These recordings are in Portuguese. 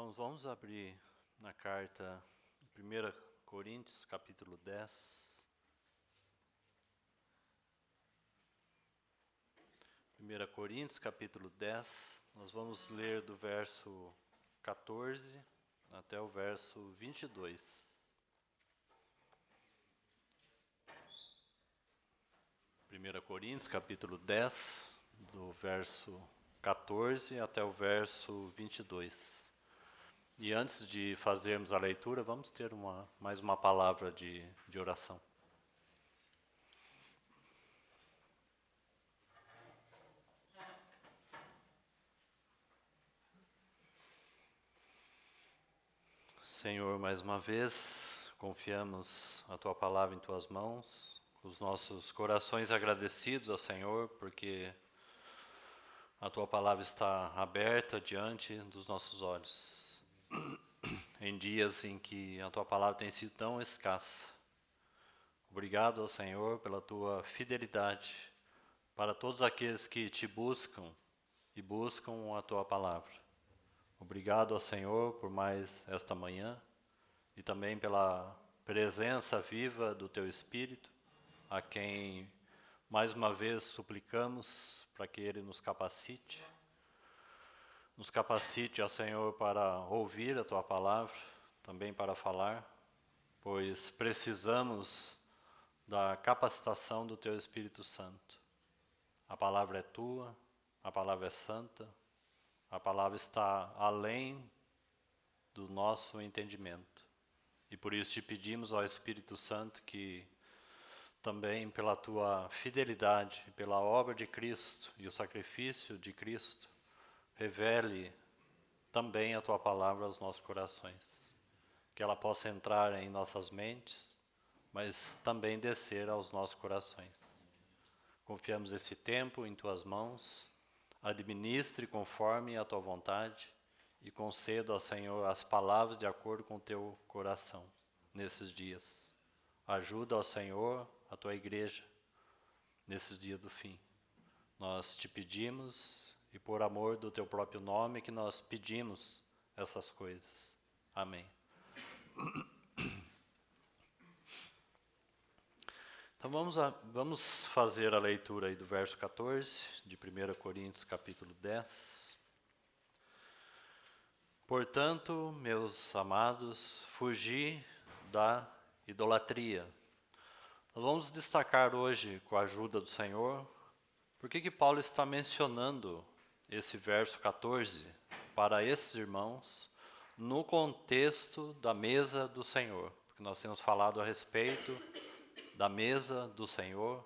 Irmãos, vamos abrir na carta 1 Coríntios, capítulo 10. 1 Coríntios, capítulo 10, nós vamos ler do verso 14 até o verso 22. 1 Coríntios, capítulo 10, do verso 14 até o verso 22. E antes de fazermos a leitura, vamos ter mais uma palavra de oração. Senhor, mais uma vez, confiamos a Tua palavra em Tuas mãos, os nossos corações agradecidos ao Senhor, porque a Tua palavra está aberta diante dos nossos olhos. Em dias em que a Tua palavra tem sido tão escassa. Obrigado ao Senhor pela Tua fidelidade para todos aqueles que Te buscam e buscam a Tua palavra. Obrigado ao Senhor por mais esta manhã e também pela presença viva do Teu Espírito, a quem mais uma vez suplicamos para que Ele nos capacite. Nos capacite, ó Senhor, para ouvir a Tua palavra, também para falar, pois precisamos da capacitação do Teu Espírito Santo. A palavra é Tua, a palavra é santa, a palavra está além do nosso entendimento. E por isso Te pedimos, ó Espírito Santo, que também pela Tua fidelidade, pela obra de Cristo e o sacrifício de Cristo, revele também a Tua palavra aos nossos corações. Que ela possa entrar em nossas mentes, mas também descer aos nossos corações. Confiamos esse tempo em Tuas mãos, administre conforme a Tua vontade e conceda ao Senhor as palavras de acordo com o Teu coração nesses dias. Ajuda ao Senhor, a Tua igreja, nesses dias do fim. Nós Te pedimos e por amor do Teu próprio nome que nós pedimos essas coisas. Amém. Então vamos fazer a leitura aí do verso 14, de 1 Coríntios capítulo 10. Portanto, meus amados, fugi da idolatria. Nós vamos destacar hoje, com a ajuda do Senhor, por que Paulo está mencionando esse verso 14 para esses irmãos no contexto da mesa do Senhor. Porque nós temos falado a respeito da mesa do Senhor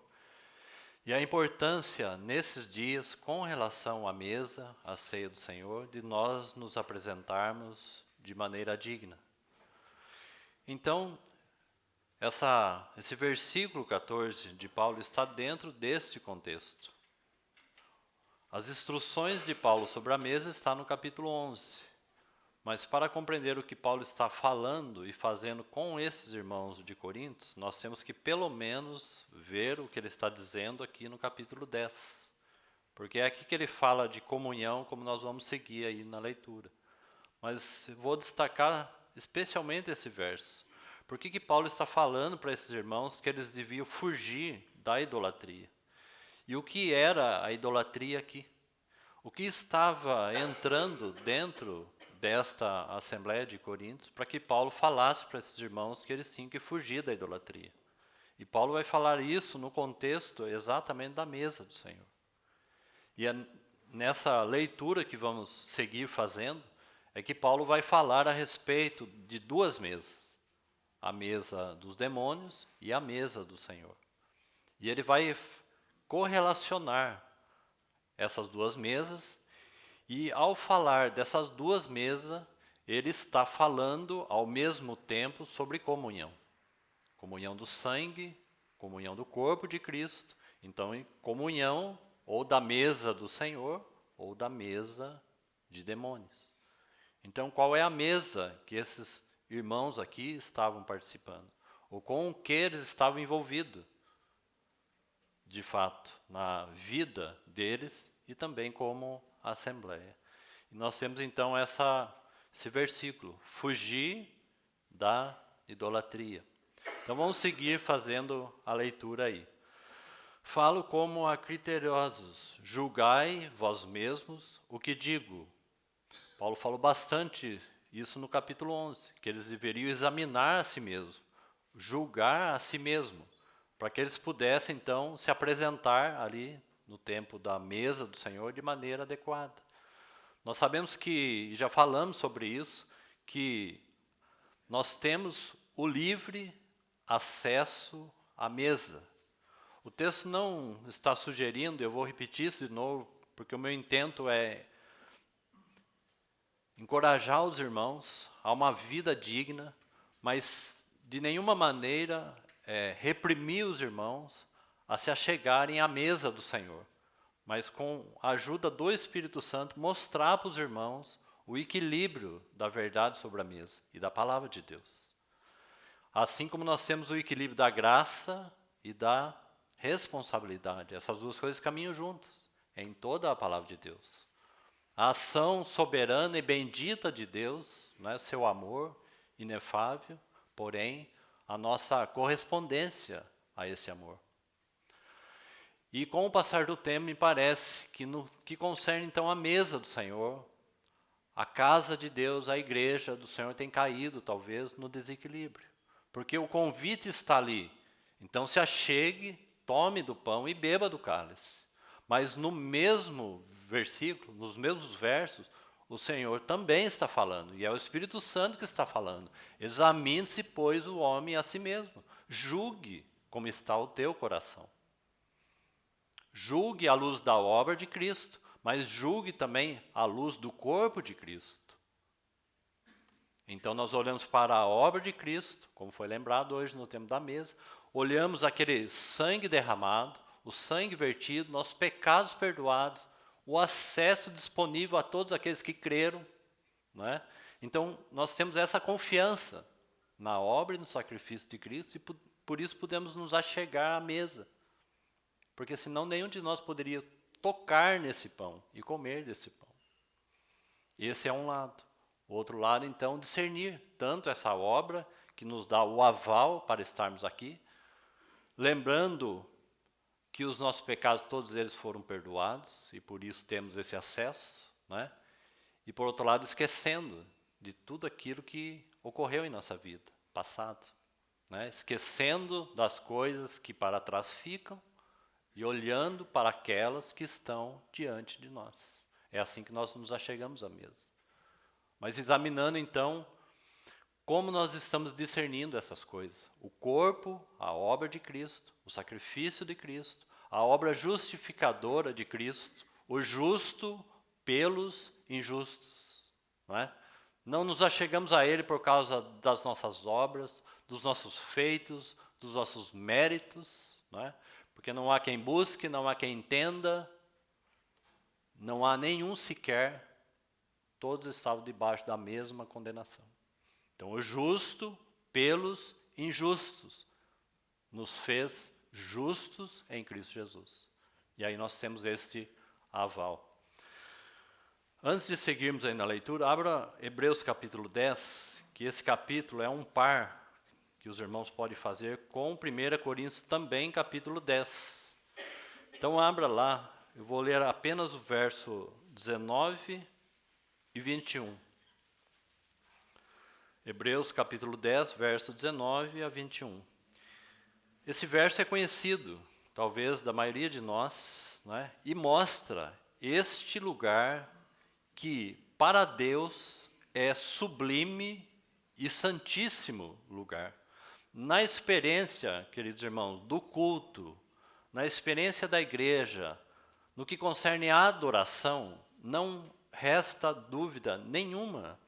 e a importância nesses dias com relação à mesa, à ceia do Senhor, de nós nos apresentarmos de maneira digna. Então, esse versículo 14 de Paulo está dentro deste contexto. As instruções de Paulo sobre a mesa estão no capítulo 11. Mas para compreender o que Paulo está falando e fazendo com esses irmãos de Corinto, nós temos que pelo menos ver o que ele está dizendo aqui no capítulo 10. Porque é aqui que ele fala de comunhão, como nós vamos seguir aí na leitura. Mas vou destacar especialmente esse verso. Por que Paulo está falando para esses irmãos que eles deviam fugir da idolatria? E o que era a idolatria aqui? O que estava entrando dentro desta Assembleia de Corinto para que Paulo falasse para esses irmãos que eles tinham que fugir da idolatria? E Paulo vai falar isso no contexto exatamente da mesa do Senhor. E nessa leitura que vamos seguir fazendo, é que Paulo vai falar a respeito de duas mesas. A mesa dos demônios e a mesa do Senhor. E ele vai correlacionar essas duas mesas, e ao falar dessas duas mesas, ele está falando ao mesmo tempo sobre comunhão. Comunhão do sangue, comunhão do corpo de Cristo. Então, em comunhão ou da mesa do Senhor, ou da mesa de demônios. Então, qual é a mesa que esses irmãos aqui estavam participando? Ou com o que eles estavam envolvidos? De fato, na vida deles e também como assembleia. E nós temos então esse versículo, fugir da idolatria. Então vamos seguir fazendo a leitura aí. Falo como a criteriosos, julgai vós mesmos o que digo. Paulo falou bastante isso no capítulo 11, que eles deveriam examinar a si mesmos, julgar a si mesmo, para que eles pudessem então se apresentar ali no tempo da mesa do Senhor de maneira adequada. Nós sabemos que, e já falamos sobre isso, que nós temos o livre acesso à mesa. O texto não está sugerindo, eu vou repetir isso de novo, porque o meu intento é encorajar os irmãos a uma vida digna, mas de nenhuma maneira reprimir os irmãos a se achegarem à mesa do Senhor, mas com a ajuda do Espírito Santo mostrar para os irmãos o equilíbrio da verdade sobre a mesa e da palavra de Deus. Assim como nós temos o equilíbrio da graça e da responsabilidade, essas duas coisas caminham juntas em toda a palavra de Deus. A ação soberana e bendita de Deus, né, seu amor inefável, porém a nossa correspondência a esse amor. E com o passar do tempo, me parece que no que concerne então a mesa do Senhor, a casa de Deus, a igreja do Senhor tem caído talvez no desequilíbrio. Porque o convite está ali. Então se achegue, tome do pão e beba do cálice. Mas no mesmo versículo, nos mesmos versos, o Senhor também está falando. E é o Espírito Santo que está falando. Examine-se, pois, o homem a si mesmo. Julgue como está o teu coração. Julgue à luz da obra de Cristo, mas julgue também à luz do corpo de Cristo. Então nós olhamos para a obra de Cristo, como foi lembrado hoje no tempo da mesa, olhamos aquele sangue derramado, o sangue vertido, nossos pecados perdoados, o acesso disponível a todos aqueles que creram, não é? Então nós temos essa confiança na obra e no sacrifício de Cristo e por isso podemos nos achegar à mesa, porque senão nenhum de nós poderia tocar nesse pão e comer desse pão. Esse é um lado. O outro lado, então, discernir tanto essa obra que nos dá o aval para estarmos aqui, lembrando que os nossos pecados, todos eles foram perdoados, e por isso temos esse acesso, né? E por outro lado, esquecendo de tudo aquilo que ocorreu em nossa vida, passado, né? Esquecendo das coisas que para trás ficam e olhando para aquelas que estão diante de nós. É assim que nós nos achegamos à mesa. Mas examinando então como nós estamos discernindo essas coisas. O corpo, a obra de Cristo, o sacrifício de Cristo, a obra justificadora de Cristo, o justo pelos injustos. Não é? Não nos achegamos a Ele por causa das nossas obras, dos nossos feitos, dos nossos méritos, não é? Porque não há quem busque, não há quem entenda, não há nenhum sequer. Todos estavam debaixo da mesma condenação. Então, o justo pelos injustos nos fez justos em Cristo Jesus. E aí nós temos este aval. Antes de seguirmos aí na leitura, abra Hebreus capítulo 10, que esse capítulo é um par que os irmãos podem fazer com 1 Coríntios também, capítulo 10. Então, abra lá, eu vou ler apenas o verso 19 e 21. Hebreus capítulo 10, verso 19 a 21. Esse verso é conhecido, talvez, da maioria de nós, não é? E mostra este lugar que, para Deus, é sublime e santíssimo lugar. Na experiência, queridos irmãos, do culto, na experiência da igreja, no que concerne à adoração, não resta dúvida nenhuma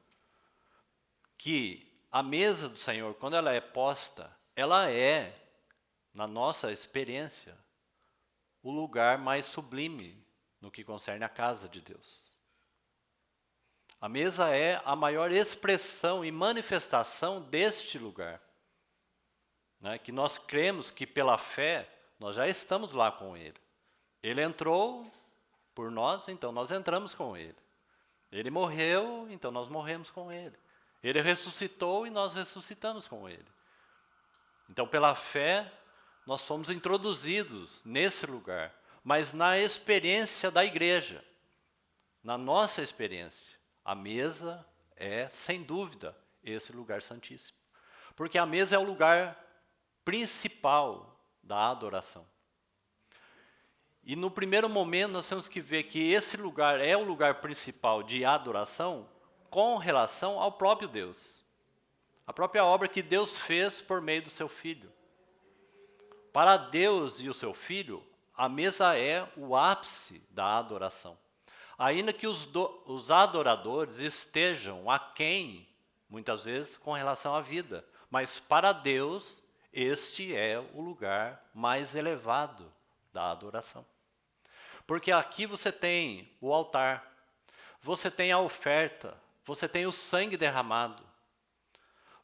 que a mesa do Senhor, quando ela é posta, ela é, na nossa experiência, o lugar mais sublime no que concerne à casa de Deus. A mesa é a maior expressão e manifestação deste lugar, né? Que nós cremos que pela fé nós já estamos lá com Ele. Ele entrou por nós, então nós entramos com Ele. Ele morreu, então nós morremos com ele. Ele ressuscitou e nós ressuscitamos com ele. Então, pela fé, nós fomos introduzidos nesse lugar, mas na experiência da igreja, na nossa experiência, a mesa é, sem dúvida, esse lugar santíssimo. Porque a mesa é o lugar principal da adoração. E no primeiro momento nós temos que ver que esse lugar é o lugar principal de adoração com relação ao próprio Deus. A própria obra que Deus fez por meio do seu Filho. Para Deus e o seu Filho, a mesa é o ápice da adoração. Ainda que os adoradores estejam aquém, muitas vezes, com relação à vida. Mas para Deus, este é o lugar mais elevado da adoração. Porque aqui você tem o altar, você tem a oferta, você tem o sangue derramado,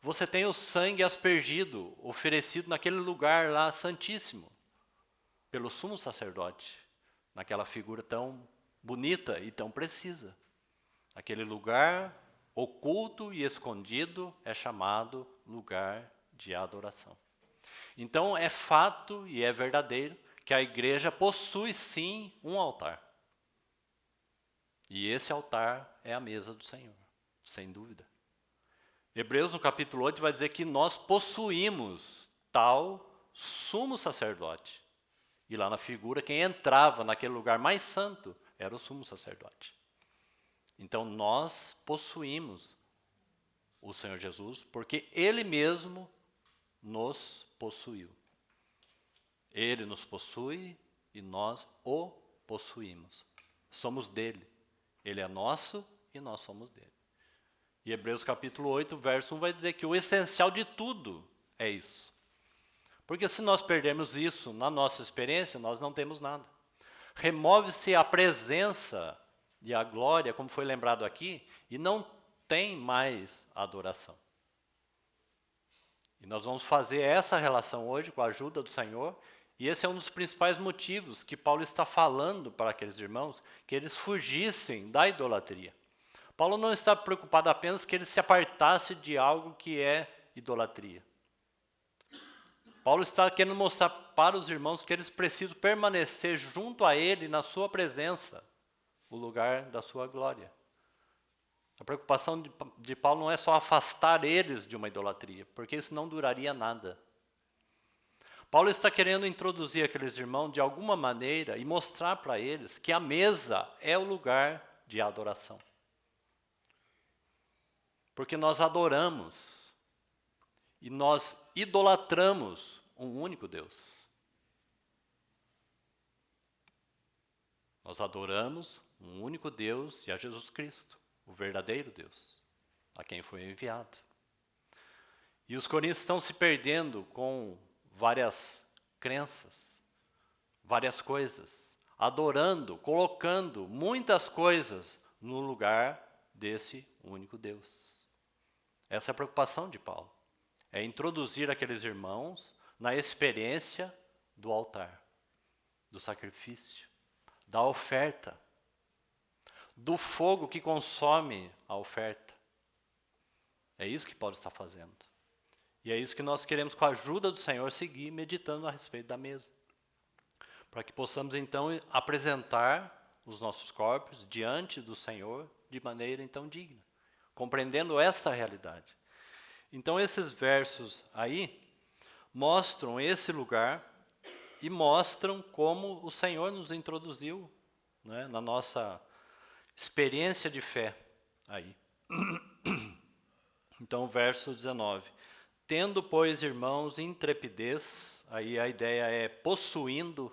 você tem o sangue aspergido, oferecido naquele lugar lá santíssimo, pelo sumo sacerdote, naquela figura tão bonita e tão precisa. Aquele lugar oculto e escondido é chamado lugar de adoração. Então é fato e é verdadeiro que a igreja possui sim um altar. E esse altar é a mesa do Senhor, sem dúvida. Hebreus no capítulo 8 vai dizer que nós possuímos tal sumo sacerdote. E lá na figura, quem entrava naquele lugar mais santo era o sumo sacerdote. Então nós possuímos o Senhor Jesus, porque Ele mesmo nos possuiu. Ele nos possui e nós o possuímos. Somos dele. Ele é nosso e nós somos dele. E Hebreus capítulo 8, verso 1 vai dizer que o essencial de tudo é isso. Porque se nós perdermos isso na nossa experiência, nós não temos nada. Remove-se a presença e a glória, como foi lembrado aqui, e não tem mais adoração. E nós vamos fazer essa relação hoje com a ajuda do Senhor, e esse é um dos principais motivos que Paulo está falando para aqueles irmãos, que eles fugissem da idolatria. Paulo não está preocupado apenas que eles se apartassem de algo que é idolatria. Paulo está querendo mostrar para os irmãos que eles precisam permanecer junto a ele, na sua presença, o lugar da sua glória. A preocupação de Paulo não é só afastar eles de uma idolatria, porque isso não duraria nada. Paulo está querendo introduzir aqueles irmãos de alguma maneira e mostrar para eles que a mesa é o lugar de adoração. Porque nós adoramos e nós idolatramos um único Deus. Nós adoramos um único Deus e a Jesus Cristo, o verdadeiro Deus, a quem foi enviado. E os coríntios estão se perdendo com várias crenças, várias coisas, adorando, colocando muitas coisas no lugar desse único Deus. Essa é a preocupação de Paulo, é introduzir aqueles irmãos na experiência do altar, do sacrifício, da oferta, do fogo que consome a oferta. É isso que Paulo está fazendo. E é isso que nós queremos, com a ajuda do Senhor, seguir meditando a respeito da mesa. Para que possamos, então, apresentar os nossos corpos diante do Senhor de maneira, então, digna. Compreendendo esta realidade. Então, esses versos aí mostram esse lugar e mostram como o Senhor nos introduziu, né, na nossa experiência de fé aí. Então, verso 19. Tendo, pois, irmãos, intrepidez, aí a ideia é possuindo,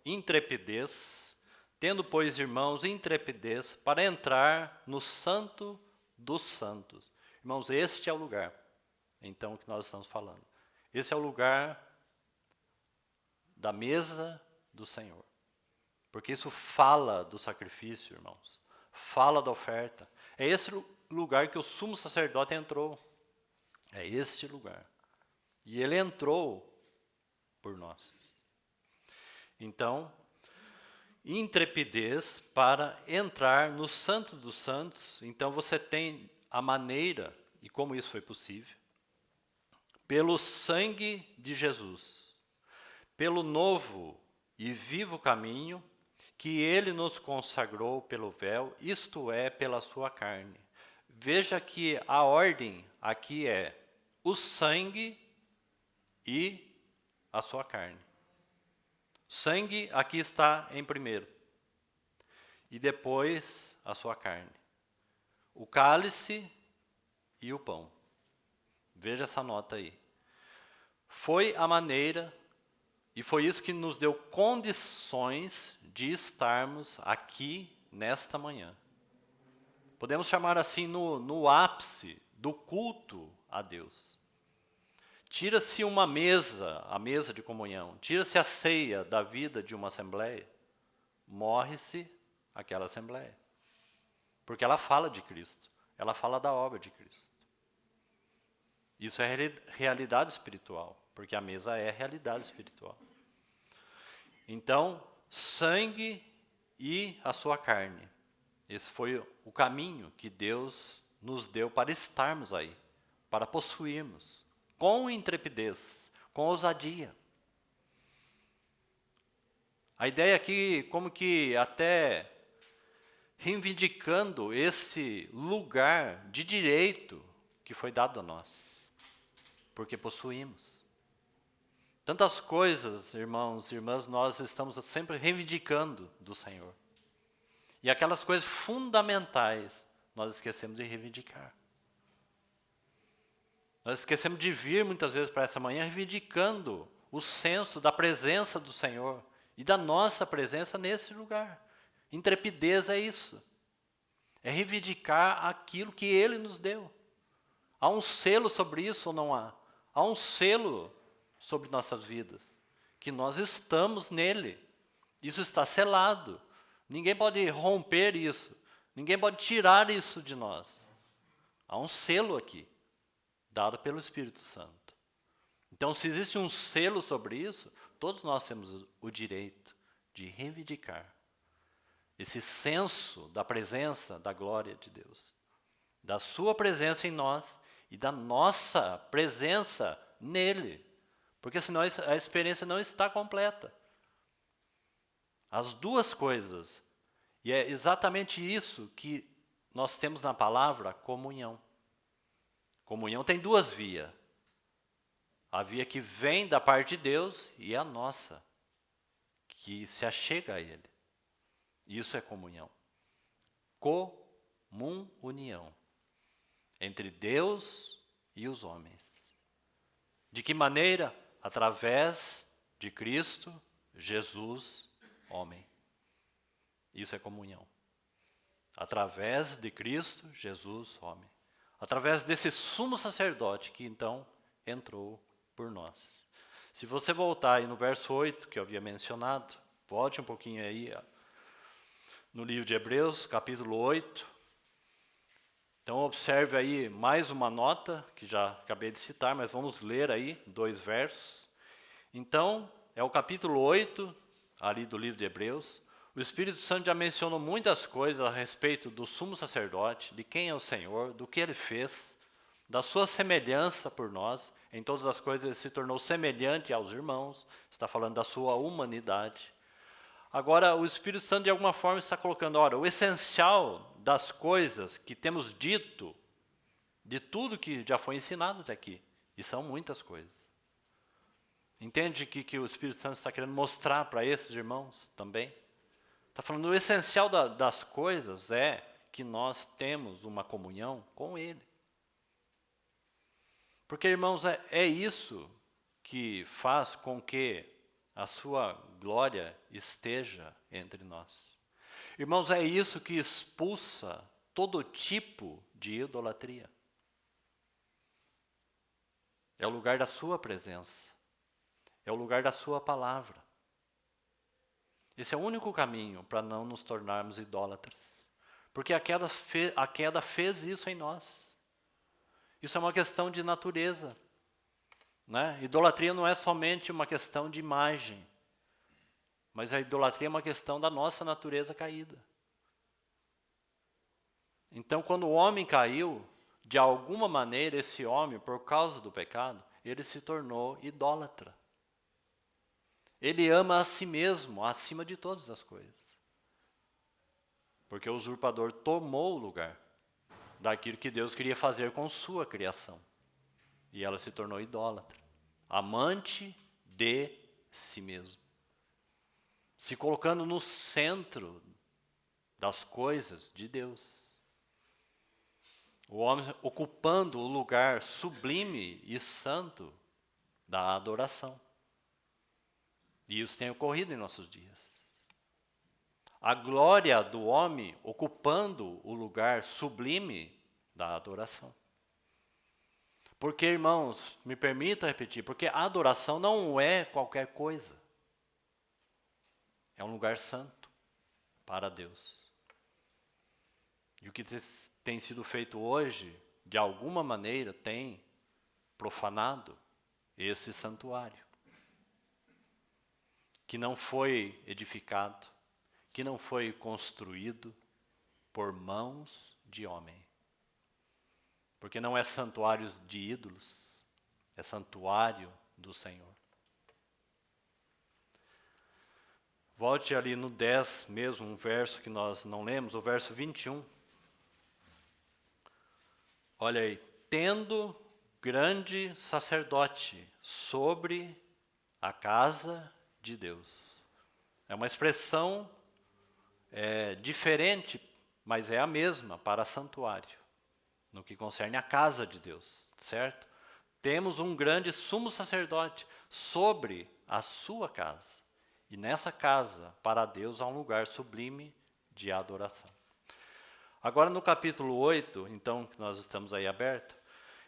intrepidez, tendo, pois, irmãos, intrepidez, para entrar no santo dos santos. Irmãos, este é o lugar, então, que nós estamos falando. Esse é o lugar da mesa do Senhor. Porque isso fala do sacrifício, irmãos. Fala da oferta. É esse lugar que o sumo sacerdote entrou. É este lugar. E ele entrou por nós. Então, intrepidez para entrar no Santo dos Santos. Então você tem a maneira, e como isso foi possível, pelo sangue de Jesus, pelo novo e vivo caminho que ele nos consagrou pelo véu, isto é, pela sua carne. Veja que a ordem aqui é o sangue e a sua carne. Sangue aqui está em primeiro, e depois a sua carne. O cálice e o pão. Veja essa nota aí. Foi a maneira, e foi isso que nos deu condições de estarmos aqui nesta manhã. Podemos chamar assim no ápice do culto a Deus. Tira-se uma mesa, a mesa de comunhão, tira-se a ceia da vida de uma assembleia, morre-se aquela assembleia. Porque ela fala de Cristo, ela fala da obra de Cristo. Isso é realidade espiritual, porque a mesa é realidade espiritual. Então, sangue e a sua carne. Esse foi o caminho que Deus nos deu para estarmos aí, para possuirmos, com intrepidez, com ousadia. A ideia aqui, como que até reivindicando esse lugar de direito que foi dado a nós, porque possuímos. Tantas coisas, irmãos e irmãs, nós estamos sempre reivindicando do Senhor. E aquelas coisas fundamentais, nós esquecemos de reivindicar. Nós esquecemos de vir muitas vezes para essa manhã reivindicando o senso da presença do Senhor e da nossa presença nesse lugar. Intrepidez é isso. É reivindicar aquilo que Ele nos deu. Há um selo sobre isso ou não há? Há um selo sobre nossas vidas, que nós estamos nele. Isso está selado. Ninguém pode romper isso. Ninguém pode tirar isso de nós. Há um selo aqui, dado pelo Espírito Santo. Então, se existe um selo sobre isso, todos nós temos o direito de reivindicar esse senso da presença, da glória de Deus, da sua presença em nós e da nossa presença nele, porque senão a experiência não está completa. As duas coisas, e é exatamente isso que nós temos na palavra comunhão. Comunhão tem duas vias. A via que vem da parte de Deus e a nossa, que se achega a Ele. Isso é comunhão. Comunhão entre Deus e os homens. De que maneira? Através de Cristo, Jesus, homem. Isso é comunhão. Através de Cristo, Jesus, homem. Através desse sumo sacerdote que então entrou por nós. Se você voltar aí no verso 8, que eu havia mencionado, volte um pouquinho aí no livro de Hebreus, capítulo 8. Então observe aí mais uma nota, que já acabei de citar, mas vamos ler aí 2 versos. Então, é o capítulo 8, ali do livro de Hebreus. O Espírito Santo já mencionou muitas coisas a respeito do sumo sacerdote, de quem é o Senhor, do que ele fez, da sua semelhança por nós. Em todas as coisas ele se tornou semelhante aos irmãos, está falando da sua humanidade. Agora, o Espírito Santo, de alguma forma, está colocando, ora, o essencial das coisas que temos dito, de tudo que já foi ensinado até aqui, e são muitas coisas. Entende que o Espírito Santo está querendo mostrar para esses irmãos também? Está falando, o essencial das coisas é que nós temos uma comunhão com Ele. Porque, irmãos, é isso que faz com que a sua glória esteja entre nós. Irmãos, é isso que expulsa todo tipo de idolatria. É o lugar da sua presença. É o lugar da sua palavra. Esse é o único caminho para não nos tornarmos idólatras. Porque a queda fez isso em nós. Isso é uma questão de natureza. Né? Idolatria não é somente uma questão de imagem, mas a idolatria é uma questão da nossa natureza caída. Então, quando o homem caiu, de alguma maneira, esse homem, por causa do pecado, ele se tornou idólatra. Ele ama a si mesmo, acima de todas as coisas. Porque o usurpador tomou o lugar daquilo que Deus queria fazer com sua criação. E ela se tornou idólatra, amante de si mesmo. Se colocando no centro das coisas de Deus. O homem ocupando o lugar sublime e santo da adoração. E isso tem ocorrido em nossos dias. A glória do homem ocupando o lugar sublime da adoração. Porque, irmãos, me permita repetir, porque a adoração não é qualquer coisa. É um lugar santo para Deus. E o que tem sido feito hoje, de alguma maneira, tem profanado esse santuário. Que não foi edificado, que não foi construído por mãos de homem. Porque não é santuário de ídolos, é santuário do Senhor. Volte ali no 10 mesmo, um verso que nós não lemos, o verso 21. Olha aí, tendo grande sacerdote sobre a casa de Deus. É uma expressão diferente, mas é a mesma para santuário, no que concerne a casa de Deus, certo? Temos um grande sumo sacerdote sobre a sua casa. E nessa casa, para Deus, há um lugar sublime de adoração. Agora no capítulo 8, então, que nós estamos aí aberto,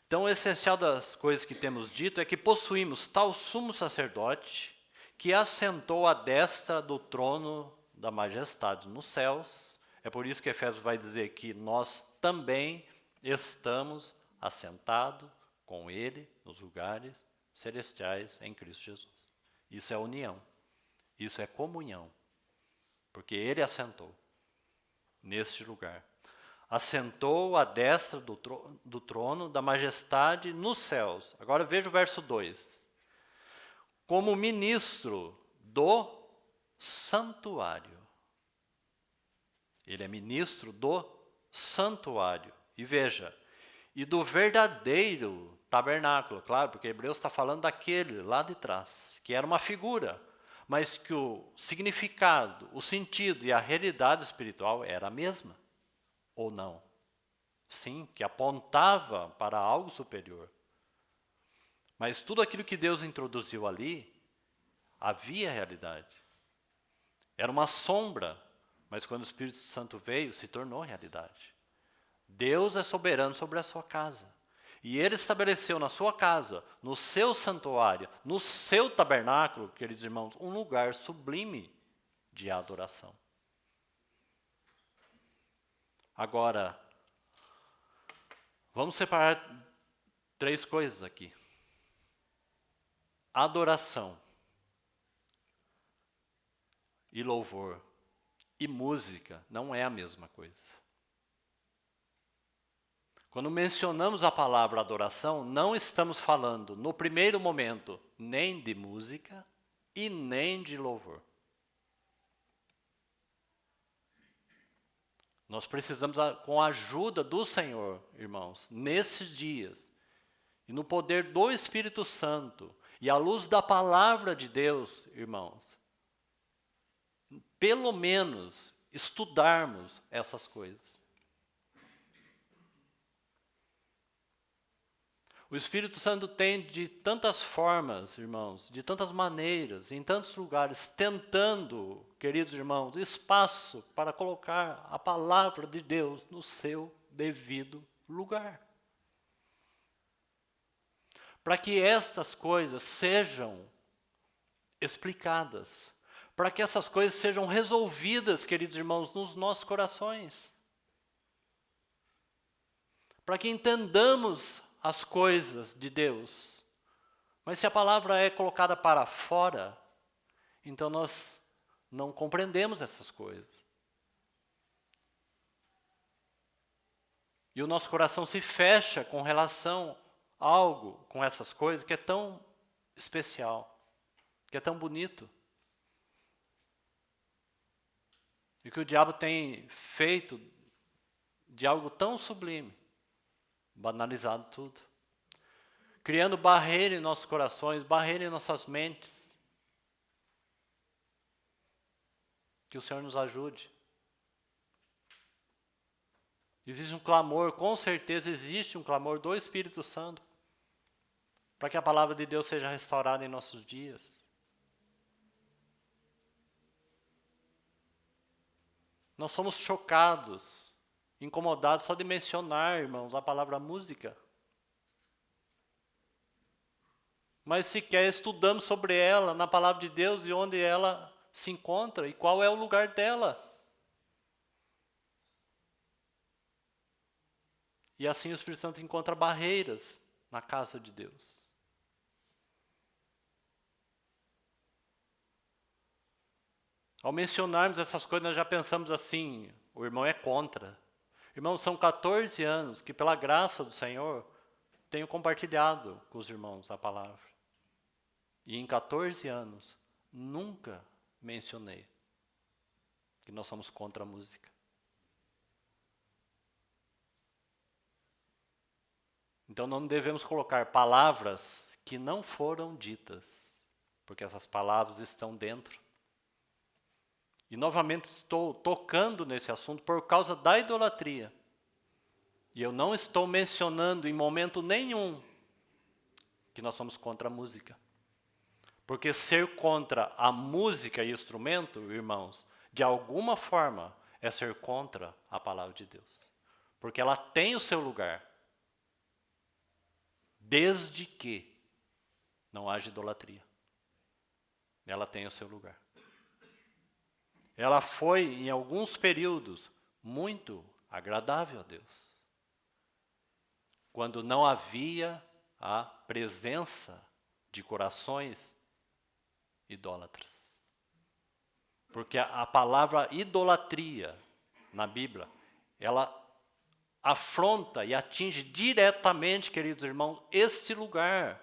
então o essencial das coisas que temos dito é que possuímos tal sumo sacerdote que assentou à destra do trono da majestade nos céus. É por isso que Efésios vai dizer que nós também estamos assentados com Ele nos lugares celestiais em Cristo Jesus. Isso é união, isso é comunhão, porque Ele assentou neste lugar. Assentou à destra do trono da majestade nos céus. Agora veja o verso 2. Como ministro do santuário. Ele é ministro do santuário. E veja, e do verdadeiro tabernáculo, claro, porque Hebreus está falando daquele lá de trás, que era uma figura, mas que o significado, o sentido e a realidade espiritual era a mesma. Ou não? Sim, que apontava para algo superior. Mas tudo aquilo que Deus introduziu ali, havia realidade. Era uma sombra, mas quando o Espírito Santo veio, se tornou realidade. Deus é soberano sobre a sua casa. E Ele estabeleceu na sua casa, no seu santuário, no seu tabernáculo, queridos irmãos, um lugar sublime de adoração. Agora, vamos separar 3 coisas aqui. Adoração e louvor e música não é a mesma coisa. Quando mencionamos a palavra adoração, não estamos falando, no primeiro momento, nem de música e nem de louvor. Nós precisamos, com a ajuda do Senhor, irmãos, nesses dias, e no poder do Espírito Santo, e à luz da palavra de Deus, irmãos, pelo menos estudarmos essas coisas. O Espírito Santo tem de tantas formas, irmãos, de tantas maneiras, em tantos lugares, tentando, queridos irmãos, espaço para colocar a palavra de Deus no seu devido lugar. Para que estas coisas sejam explicadas, para que essas coisas sejam resolvidas, queridos irmãos, nos nossos corações. Para que entendamos as coisas de Deus. Mas se a palavra é colocada para fora, então nós não compreendemos essas coisas. E o nosso coração se fecha com relação a algo, com essas coisas, que é tão especial, que é tão bonito. E que o diabo tem feito de algo tão sublime, banalizado tudo. Criando barreira em nossos corações, barreira em nossas mentes. Que o Senhor nos ajude. Existe um clamor, com certeza existe um clamor do Espírito Santo para que a palavra de Deus seja restaurada em nossos dias. Nós somos chocados, incomodados só de mencionar, irmãos, a palavra música. Mas sequer estudamos sobre ela na palavra de Deus e onde ela se encontra e qual é o lugar dela. E assim o Espírito Santo encontra barreiras na casa de Deus. Ao mencionarmos essas coisas, nós já pensamos assim, o irmão é contra. Irmãos, são 14 anos que pela graça do Senhor, tenho compartilhado com os irmãos a palavra. E em 14 anos, nunca mencionei que nós somos contra a música. Então não devemos colocar palavras que não foram ditas, porque essas palavras estão dentro. E novamente estou tocando nesse assunto por causa da idolatria. E eu não estou mencionando em momento nenhum que nós somos contra a música. Porque ser contra a música e instrumento, irmãos, de alguma forma é ser contra a palavra de Deus. Porque ela tem o seu lugar. Desde que não haja idolatria. Ela tem o seu lugar. Ela foi, em alguns períodos, muito agradável a Deus. Quando não havia a presença de corações idólatras. Porque a palavra idolatria na Bíblia, ela afronta e atinge diretamente, queridos irmãos, este lugar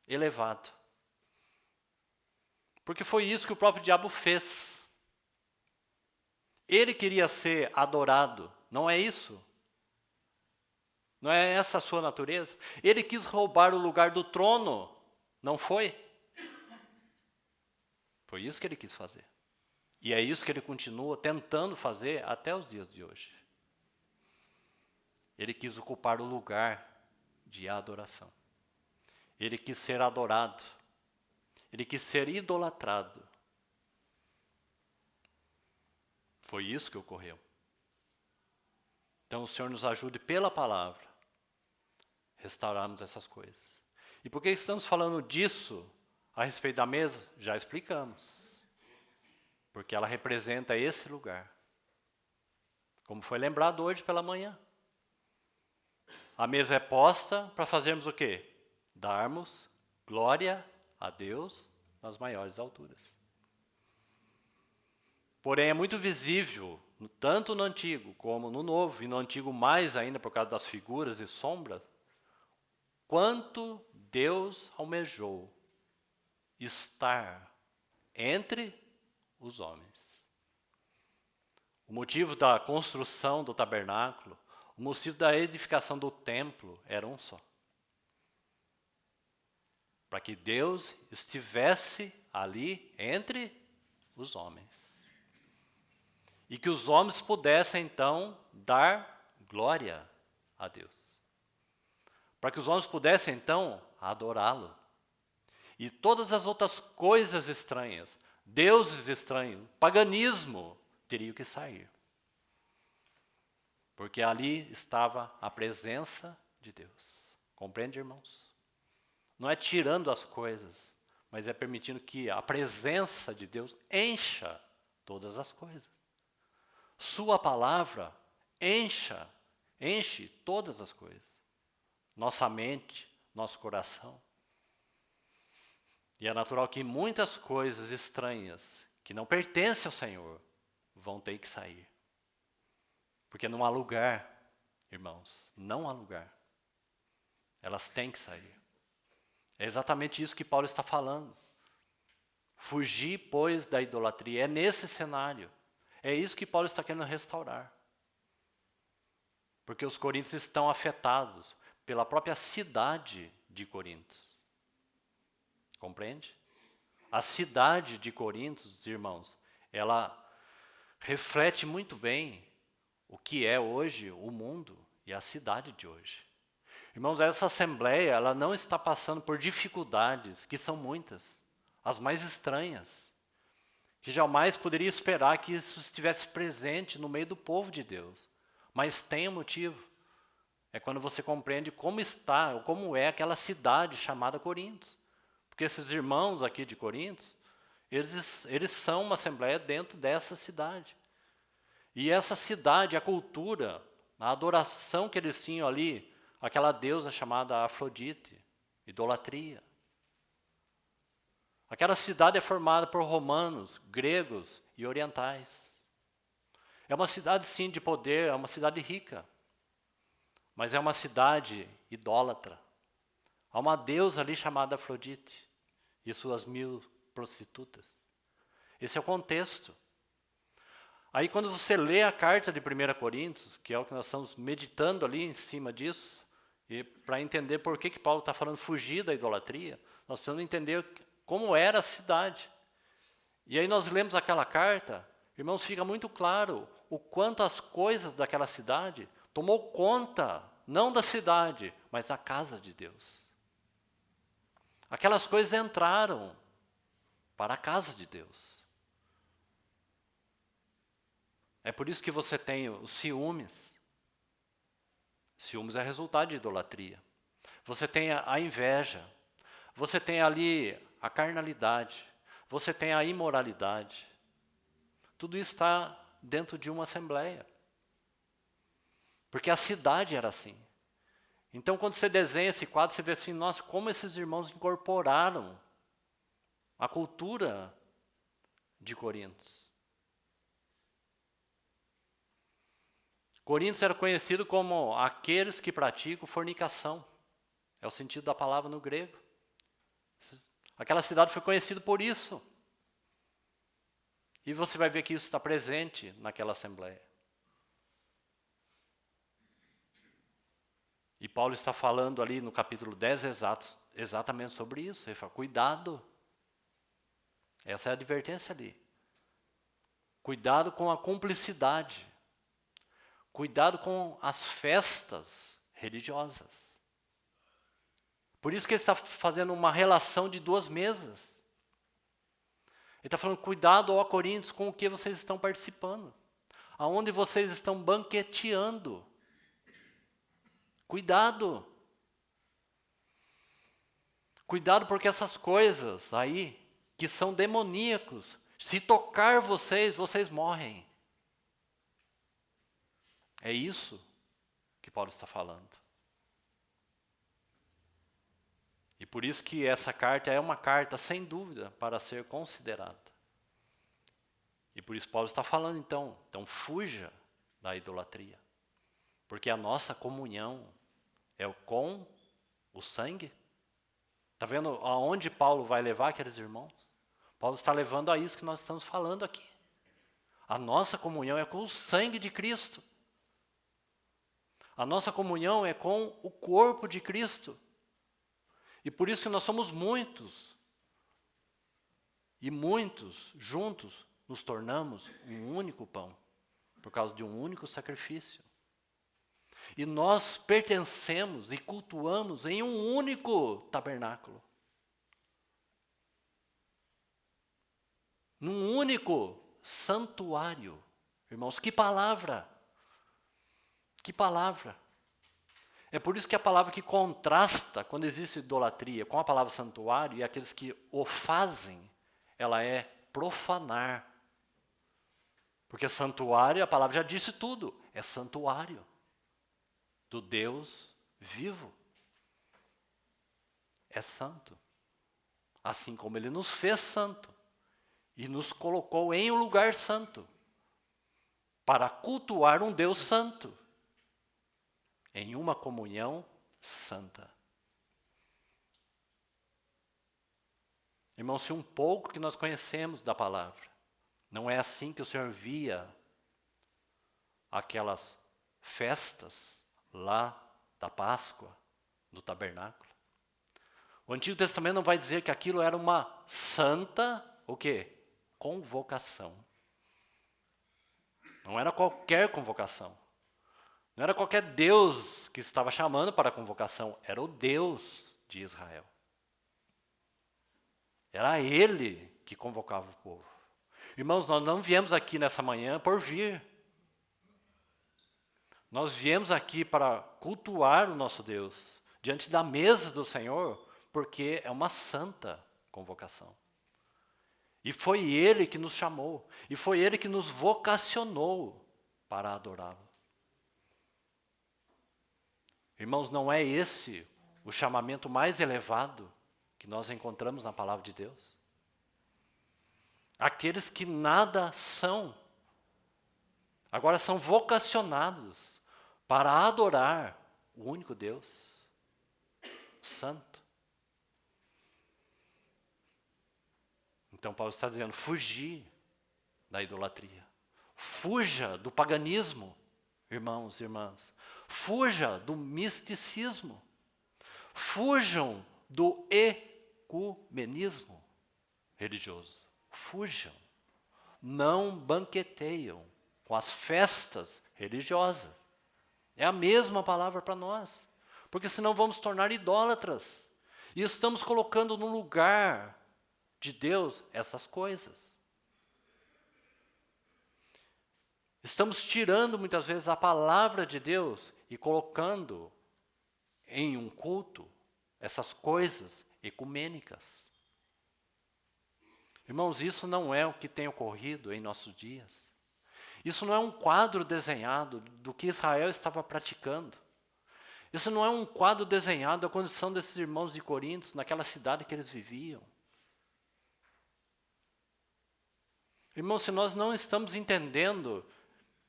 elevado. Porque foi isso que o próprio diabo fez. Ele queria ser adorado, não é isso? Não é essa a sua natureza? Ele quis roubar o lugar do trono, não foi? Foi isso que ele quis fazer. E é isso que ele continua tentando fazer até os dias de hoje. Ele quis ocupar o lugar de adoração. Ele quis ser adorado. Ele quis ser idolatrado. Foi isso que ocorreu. Então o Senhor nos ajude pela palavra restaurarmos essas coisas. E por que estamos falando disso a respeito da mesa? Já explicamos. Porque ela representa esse lugar. Como foi lembrado hoje pela manhã. A mesa é posta para fazermos o quê? Darmos glória a Deus nas maiores alturas. Porém, é muito visível, tanto no Antigo como no Novo, e no Antigo mais ainda por causa das figuras e sombras, quanto Deus almejou estar entre os homens. O motivo da construção do tabernáculo, o motivo da edificação do templo era um só. Para que Deus estivesse ali entre os homens. E que os homens pudessem, então, dar glória a Deus. Para que os homens pudessem, então, adorá-lo. E todas as outras coisas estranhas, deuses estranhos, paganismo, teriam que sair. Porque ali estava a presença de Deus. Compreende, irmãos? Não é tirando as coisas, mas é permitindo que a presença de Deus encha todas as coisas. Sua palavra enche todas as coisas. Nossa mente, nosso coração. E é natural que muitas coisas estranhas, que não pertencem ao Senhor, vão ter que sair. Porque não há lugar, irmãos, não há lugar. Elas têm que sair. É exatamente isso que Paulo está falando. Fugir, pois, da idolatria. É nesse cenário. É isso que Paulo está querendo restaurar. Porque os coríntios estão afetados pela própria cidade de Corinto. Compreende? A cidade de Corinto, irmãos, ela reflete muito bem o que é hoje o mundo e a cidade de hoje. Irmãos, essa assembleia, ela não está passando por dificuldades, que são muitas, as mais estranhas, que jamais poderia esperar que isso estivesse presente no meio do povo de Deus. Mas tem um motivo. É quando você compreende como está, ou como é aquela cidade chamada Corinto. Porque esses irmãos aqui de Corinto, eles são uma assembleia dentro dessa cidade. E essa cidade, a cultura, a adoração que eles tinham ali, aquela deusa chamada Afrodite, idolatria. Aquela cidade é formada por romanos, gregos e orientais. É uma cidade, sim, de poder, é uma cidade rica. Mas é uma cidade idólatra. Há uma deusa ali chamada Afrodite e suas 1000 prostitutas. Esse é o contexto. Aí quando você lê a carta de 1 Coríntios, que é o que nós estamos meditando ali em cima disso, e para entender por que Paulo está falando fugir da idolatria, nós precisamos entender como era a cidade. E aí nós lemos aquela carta, irmãos, fica muito claro o quanto as coisas daquela cidade tomou conta, não da cidade, mas da casa de Deus. Aquelas coisas entraram para a casa de Deus. É por isso que você tem os ciúmes. Ciúmes é resultado de idolatria. Você tem a inveja. Você tem ali a carnalidade. Você tem a imoralidade. Tudo isso está dentro de uma assembleia. Porque a cidade era assim. Então, quando você desenha esse quadro, você vê assim, nossa, como esses irmãos incorporaram a cultura de Corinto. Corinto era conhecido como aqueles que praticam fornicação. É o sentido da palavra no grego. Aquela cidade foi conhecida por isso. E você vai ver que isso está presente naquela assembleia. E Paulo está falando ali no capítulo 10 exatamente sobre isso. Ele fala, cuidado. Essa é a advertência ali. Cuidado com a cumplicidade. Cuidado com as festas religiosas. Por isso que ele está fazendo uma relação de 2 mesas. Ele está falando, cuidado, ó Coríntios, com o que vocês estão participando. Aonde vocês estão banqueteando. Cuidado. Cuidado porque essas coisas aí, que são demoníacos, se tocar vocês, vocês morrem. É isso que Paulo está falando. E por isso que essa carta é uma carta, sem dúvida, para ser considerada. E por isso Paulo está falando, então fuja da idolatria. Porque a nossa comunhão é com o sangue. Está vendo aonde Paulo vai levar aqueles irmãos? Paulo está levando a isso que nós estamos falando aqui. A nossa comunhão é com o sangue de Cristo. A nossa comunhão é com o corpo de Cristo. E por isso que nós somos muitos. E muitos, juntos, nos tornamos um único pão. Por causa de um único sacrifício. E nós pertencemos e cultuamos em um único tabernáculo. Num único santuário. Irmãos, que palavra! Que palavra! É por isso que a palavra que contrasta, quando existe idolatria, com a palavra santuário, e aqueles que o fazem, ela é profanar. Porque santuário, a palavra já disse tudo, é santuário do Deus vivo. É santo. assim como Ele nos fez santo e nos colocou em um lugar santo para cultuar um Deus santo, em uma comunhão santa. Irmãos, se um pouco que nós conhecemos da palavra, não é assim que o Senhor via aquelas festas lá da Páscoa, do tabernáculo. O Antigo Testamento não vai dizer que aquilo era uma santa, o quê? Convocação. Não era qualquer convocação. Não era qualquer Deus que estava chamando para a convocação, era o Deus de Israel. Era Ele que convocava o povo. Irmãos, nós não viemos aqui nessa manhã por vir. Nós viemos aqui para cultuar o nosso Deus, diante da mesa do Senhor, porque é uma santa convocação. E foi Ele que nos chamou, e foi Ele que nos vocacionou para adorá-lo. Irmãos, não é esse o chamamento mais elevado que nós encontramos na palavra de Deus? Aqueles que nada são, agora são vocacionados para adorar o único Deus, santo. Então Paulo está dizendo, fugir da idolatria. Fuja do paganismo, irmãos e irmãs. Fuja do misticismo. Fujam do ecumenismo religioso. Fujam. Não banqueteiam com as festas religiosas. É a mesma palavra para nós. Porque senão vamos tornar idólatras. E estamos colocando no lugar de Deus essas coisas. Estamos tirando muitas vezes a palavra de Deus e colocando em um culto essas coisas ecumênicas. Irmãos, isso não é o que tem ocorrido em nossos dias. Isso não é um quadro desenhado do que Israel estava praticando. Isso não é um quadro desenhado da condição desses irmãos de Corinto, naquela cidade que eles viviam. Irmãos, se nós não estamos entendendo,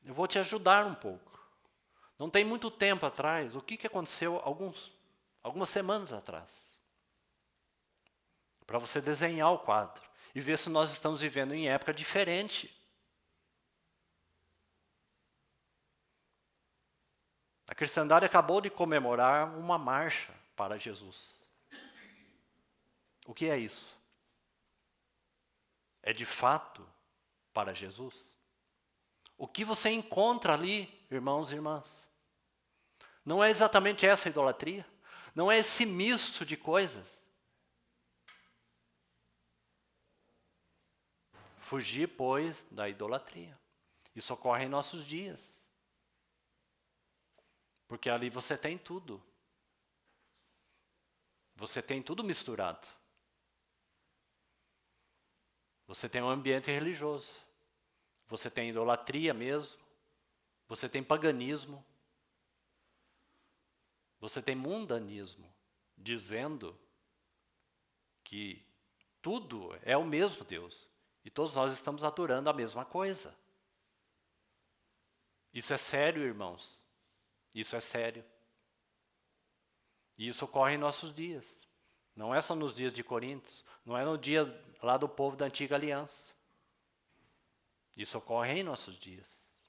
eu vou te ajudar um pouco. Não tem muito tempo atrás, o que aconteceu algumas semanas atrás? Para você desenhar o quadro e ver se nós estamos vivendo em época diferente. A cristandade acabou de comemorar uma marcha para Jesus. O que é isso? É de fato para Jesus? O que você encontra ali, irmãos e irmãs? Não é exatamente essa idolatria? Não é esse misto de coisas? Fugir, pois, da idolatria. Isso ocorre em nossos dias. Porque ali você tem tudo. Você tem tudo misturado. Você tem um ambiente religioso. Você tem idolatria mesmo. Você tem paganismo. Você tem mundanismo, dizendo que tudo é o mesmo Deus. E todos nós estamos adorando a mesma coisa. Isso é sério, irmãos. Isso é sério. E isso ocorre em nossos dias. Não é só nos dias de Corinto. Não é no dia lá do povo da antiga aliança. Isso ocorre em nossos dias.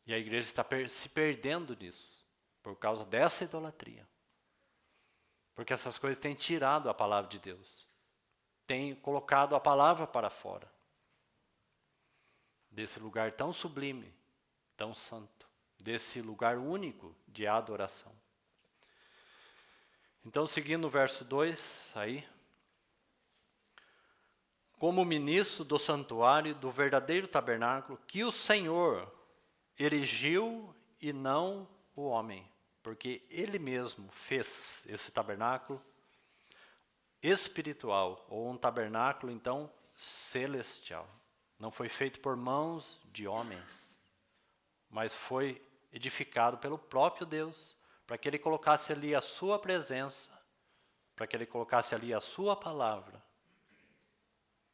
E a igreja está se perdendo nisso. Por causa dessa idolatria. Porque essas coisas têm tirado a palavra de Deus. Têm colocado a palavra para fora. Desse lugar tão sublime, tão santo. Desse lugar único de adoração. Então, seguindo o verso 2, aí. Como ministro do santuário do verdadeiro tabernáculo, que o Senhor erigiu e não o homem. Porque Ele mesmo fez esse tabernáculo espiritual, ou um tabernáculo, então, celestial. Não foi feito por mãos de homens, mas foi edificado pelo próprio Deus, para que Ele colocasse ali a sua presença, para que Ele colocasse ali a sua palavra,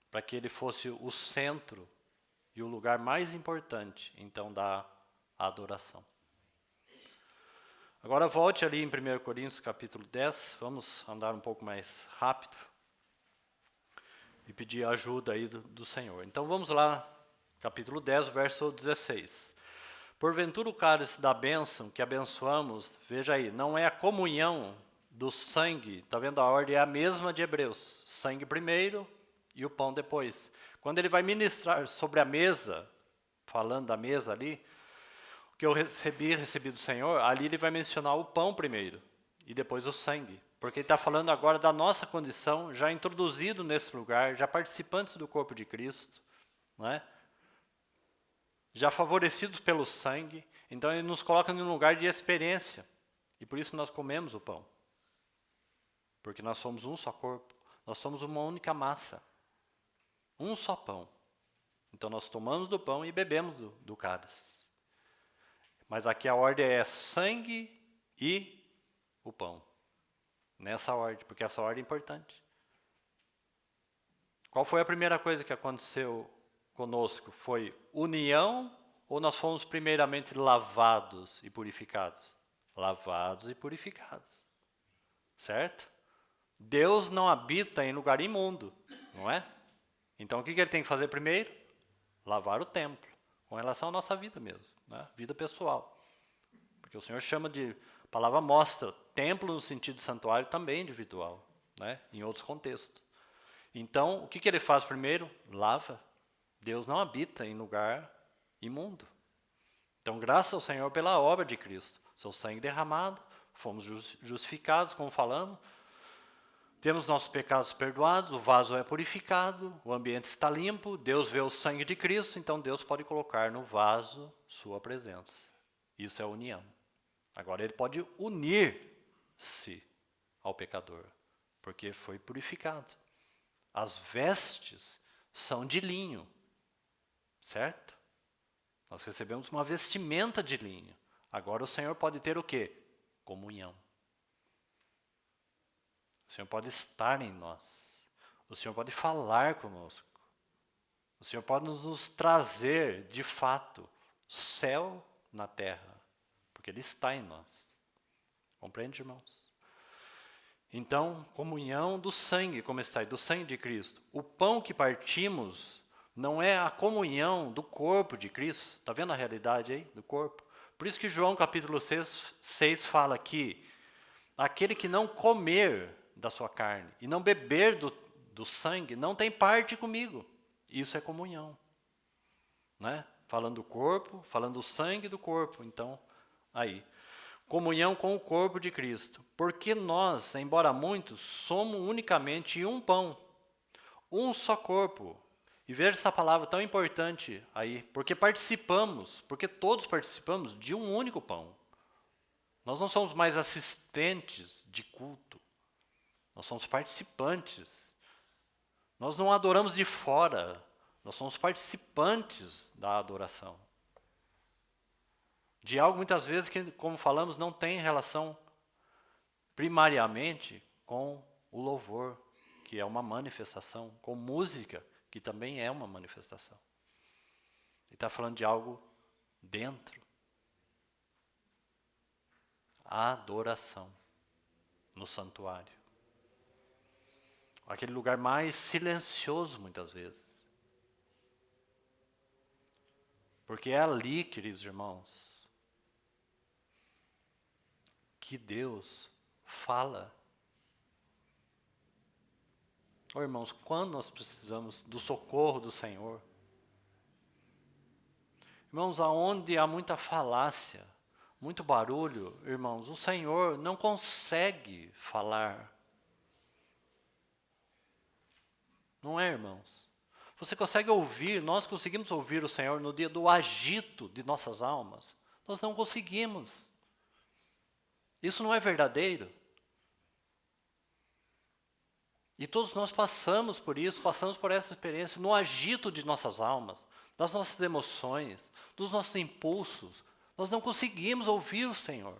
para que Ele fosse o centro e o lugar mais importante, então, da adoração. Agora volte ali em 1 Coríntios capítulo 10, vamos andar um pouco mais rápido e pedir a ajuda aí do Senhor. Então vamos lá, capítulo 10, verso 16. Porventura o cálice da bênção que abençoamos, veja aí, não é a comunhão do sangue, está vendo? A ordem é a mesma de Hebreus, sangue primeiro e o pão depois. Quando ele vai ministrar sobre a mesa, falando da mesa ali, o que eu recebi do Senhor, ali ele vai mencionar o pão primeiro e depois o sangue. Porque ele está falando agora da nossa condição, já introduzido nesse lugar, já participantes do corpo de Cristo, não é? Já favorecidos pelo sangue, então ele nos coloca num lugar de experiência. E por isso nós comemos o pão. Porque nós somos um só corpo, nós somos uma única massa. Um só pão. Então nós tomamos do pão e bebemos do cálice. Mas aqui a ordem é sangue e o pão. Nessa ordem, porque essa ordem é importante. Qual foi a primeira coisa que aconteceu conosco? Foi união ou nós fomos primeiramente lavados e purificados? Lavados e purificados. Certo? Deus não habita em lugar imundo, não é? Então o que ele tem que fazer primeiro? Lavar o templo, com relação à nossa vida mesmo, né? Vida pessoal. Porque o Senhor chama de, a palavra mostra, templo no sentido de santuário também individual, né? Em outros contextos. Então, o que ele faz primeiro? Lava. Deus não habita em lugar imundo. Então, graças ao Senhor pela obra de Cristo, seu sangue derramado, fomos justificados, como falamos, temos nossos pecados perdoados, o vaso é purificado, o ambiente está limpo, Deus vê o sangue de Cristo, então Deus pode colocar no vaso sua presença. Isso é união. Agora ele pode unir-se ao pecador, porque foi purificado. As vestes são de linho, certo? Nós recebemos uma vestimenta de linho. Agora o Senhor pode ter o quê? Comunhão. O Senhor pode estar em nós. O Senhor pode falar conosco. O Senhor pode nos trazer, de fato, céu na terra. Porque Ele está em nós. Compreende, irmãos? Então, comunhão do sangue, como está aí, do sangue de Cristo. O pão que partimos não é a comunhão do corpo de Cristo. Está vendo a realidade aí do corpo? Por isso que João capítulo 6 fala que aquele que não comer da sua carne e não beber do sangue não tem parte comigo. Isso é comunhão. Né? Falando do corpo, falando do sangue do corpo. Então, aí. Comunhão com o corpo de Cristo. Porque nós, embora muitos, somos unicamente um pão. Um só corpo. E veja essa palavra tão importante aí. Porque participamos, porque todos participamos de um único pão. Nós não somos mais assistentes de culto. Nós somos participantes. Nós não adoramos de fora. Nós somos participantes da adoração. De algo, muitas vezes, que, como falamos, não tem relação primariamente com o louvor, que é uma manifestação, com música, que também é uma manifestação. Ele está falando de algo dentro. A adoração no santuário. Aquele lugar mais silencioso, muitas vezes. Porque é ali, queridos irmãos, que Deus fala. Oh, irmãos, quando nós precisamos do socorro do Senhor? Irmãos, aonde há muita falácia, muito barulho, irmãos, o Senhor não consegue falar. Não é, irmãos? Você consegue ouvir, nós conseguimos ouvir o Senhor no dia do agito de nossas almas. Nós não conseguimos. Isso não é verdadeiro. E todos nós passamos por isso, passamos por essa experiência no agito de nossas almas, das nossas emoções, dos nossos impulsos. Nós não conseguimos ouvir o Senhor.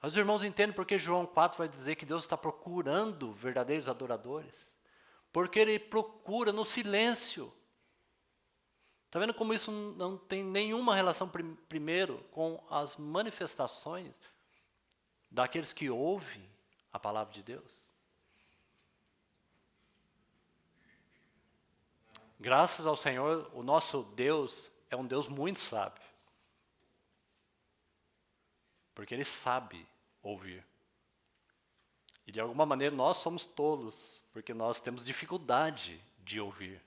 Os irmãos entendem porque João 4 vai dizer que Deus está procurando verdadeiros adoradores. Porque Ele procura no silêncio. Está vendo como isso não tem nenhuma relação, primeiro, com as manifestações daqueles que ouvem a palavra de Deus? Graças ao Senhor, o nosso Deus é um Deus muito sábio. Porque Ele sabe ouvir. E de alguma maneira nós somos tolos, porque nós temos dificuldade de ouvir.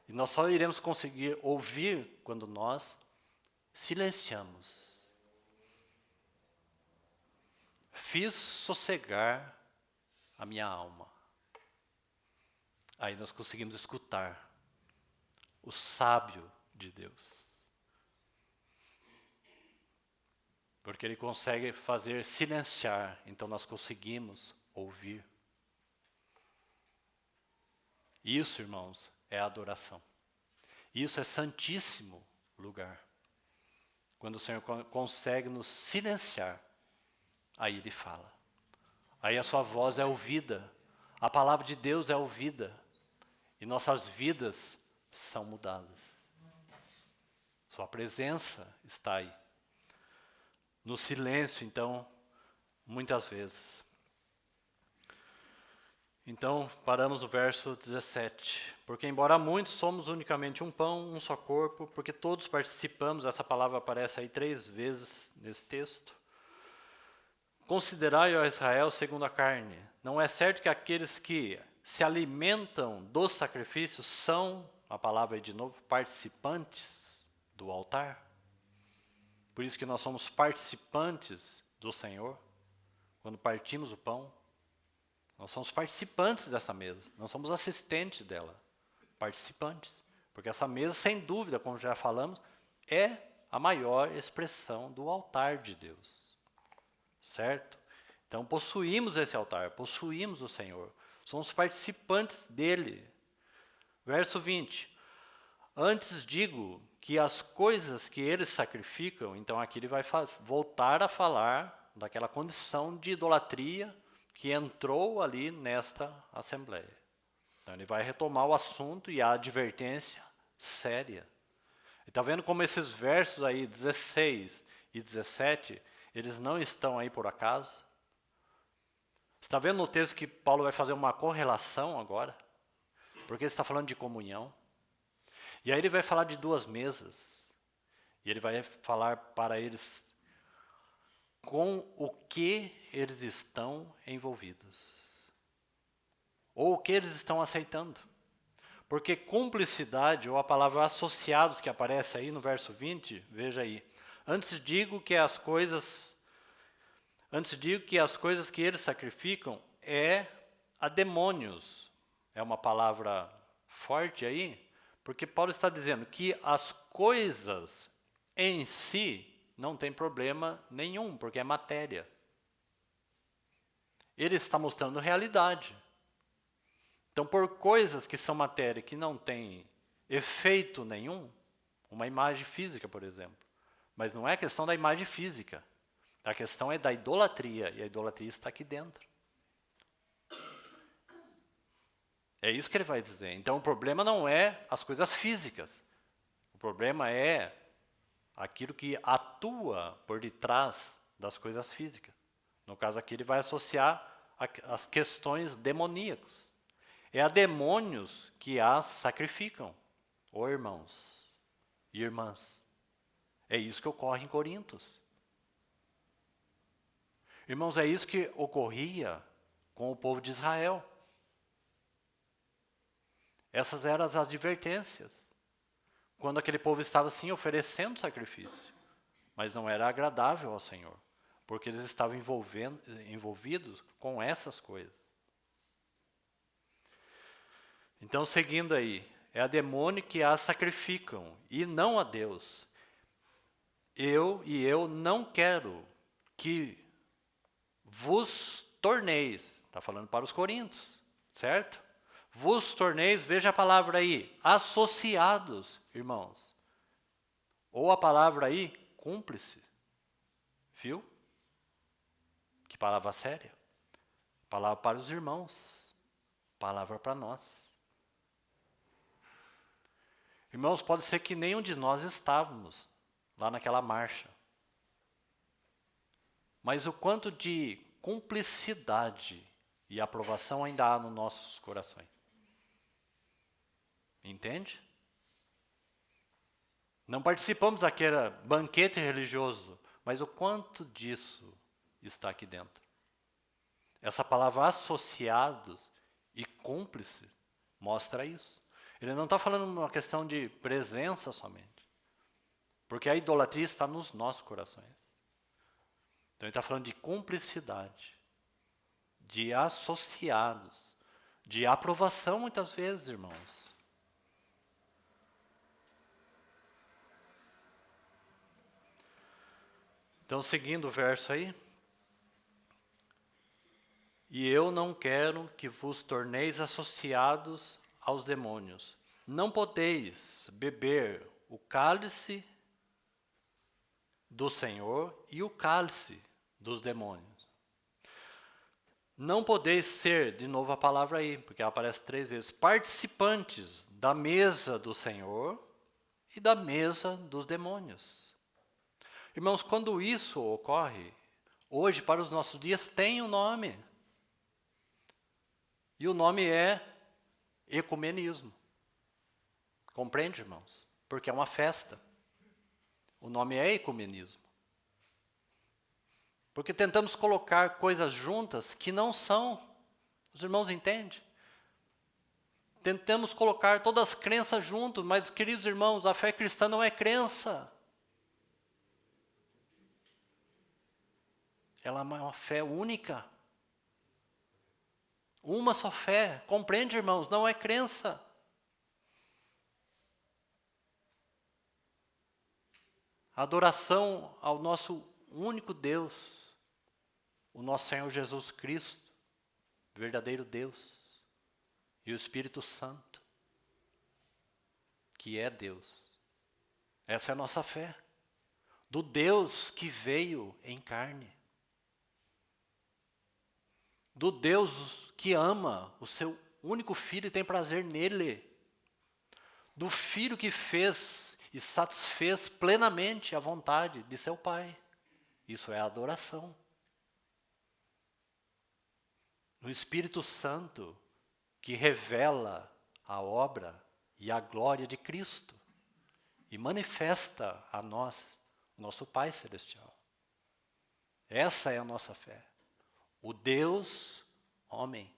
E nós só iremos conseguir ouvir quando nós silenciamos. Fiz sossegar a minha alma. Aí nós conseguimos escutar o sábio de Deus. Porque Ele consegue fazer silenciar, então nós conseguimos ouvir. Isso, irmãos, é adoração. Isso é santíssimo lugar. Quando o Senhor consegue nos silenciar, aí Ele fala. Aí a sua voz é ouvida, a palavra de Deus é ouvida, e nossas vidas são mudadas. Sua presença está aí. No silêncio, então, muitas vezes. Então, paramos no verso 17. Porque embora muitos somos unicamente um pão, um só corpo, porque todos participamos, essa palavra aparece aí 3 vezes nesse texto. Considerai, ó Israel, segundo a carne. Não é certo que aqueles que se alimentam dos sacrifícios são, a palavra aí de novo, participantes do altar? Por isso que nós somos participantes do Senhor, quando partimos o pão. Nós somos participantes dessa mesa, não somos assistentes dela, participantes. Porque essa mesa, sem dúvida, como já falamos, é a maior expressão do altar de Deus. Certo? Então possuímos esse altar, possuímos o Senhor, somos participantes dele. Verso 20. Antes digo que as coisas que eles sacrificam, então aqui ele vai voltar a falar daquela condição de idolatria que entrou ali nesta assembleia. Então ele vai retomar o assunto e a advertência séria. Está vendo como esses versos aí, 16 e 17, eles não estão aí por acaso? Está vendo no texto que Paulo vai fazer uma correlação agora? Porque ele está falando de comunhão. E aí ele vai falar de 2 mesas. E ele vai falar para eles com o que eles estão envolvidos. Ou o que eles estão aceitando. Porque cumplicidade, ou a palavra associados que aparece aí no verso 20, veja aí. Antes digo que as coisas que eles sacrificam é a demônios. É uma palavra forte aí, porque Paulo está dizendo que as coisas em si não tem problema nenhum, porque é matéria. Ele está mostrando realidade. Então, por coisas que são matéria, que não tem efeito nenhum, uma imagem física, por exemplo. Mas não é questão da imagem física. A questão é da idolatria, e a idolatria está aqui dentro. É isso que ele vai dizer. Então, o problema não é as coisas físicas. O problema é aquilo que atua por detrás das coisas físicas. No caso aqui, ele vai associar as questões demoníacas. É a demônios que as sacrificam, ou irmãos e irmãs. É isso que ocorre em Corintos. Irmãos, é isso que ocorria com o povo de Israel. Essas eram as advertências. Quando aquele povo estava, sim, oferecendo sacrifício. Mas não era agradável ao Senhor. Porque eles estavam envolvidos com essas coisas. Então, seguindo aí. É a demônio que as sacrificam. E não a Deus. Eu não quero que vos torneis. Está falando para os coríntios. Certo? Vos torneis, veja a palavra aí, associados, irmãos. Ou a palavra aí, cúmplice. Viu? Que palavra séria. Palavra para os irmãos. Palavra para nós. Irmãos, pode ser que nenhum de nós estávamos lá naquela marcha. Mas o quanto de cumplicidade e aprovação ainda há nos nossos corações. Entende? Não participamos daquele banquete religioso, mas o quanto disso está aqui dentro. Essa palavra associados e cúmplice mostra isso. Ele não está falando uma questão de presença somente. Porque a idolatria está nos nossos corações. Então ele está falando de cumplicidade, de associados, de aprovação muitas vezes, irmãos. Então, seguindo o verso aí. E eu não quero que vos torneis associados aos demônios. Não podeis beber o cálice do Senhor e o cálice dos demônios. Não podeis ser, de novo a palavra aí, porque ela aparece 3 vezes, participantes da mesa do Senhor e da mesa dos demônios. Irmãos, quando isso ocorre, hoje, para os nossos dias, tem um nome. E o nome é ecumenismo. Compreende, irmãos? Porque é uma festa. O nome é ecumenismo. Porque tentamos colocar coisas juntas que não são. Os irmãos entendem? Tentamos colocar todas as crenças juntas, mas, queridos irmãos, a fé cristã não é crença. Ela é uma fé única. Uma só fé. Compreende, irmãos? Não é crença. Adoração ao nosso único Deus, o nosso Senhor Jesus Cristo, verdadeiro Deus, e o Espírito Santo, que é Deus. Essa é a nossa fé. Do Deus que veio em carne. Do Deus que ama o seu único filho e tem prazer nele. Do filho que fez e satisfez plenamente a vontade de seu Pai. Isso é adoração. No Espírito Santo, que revela a obra e a glória de Cristo e manifesta a nós, nosso Pai Celestial. Essa é a nossa fé. O Deus homem.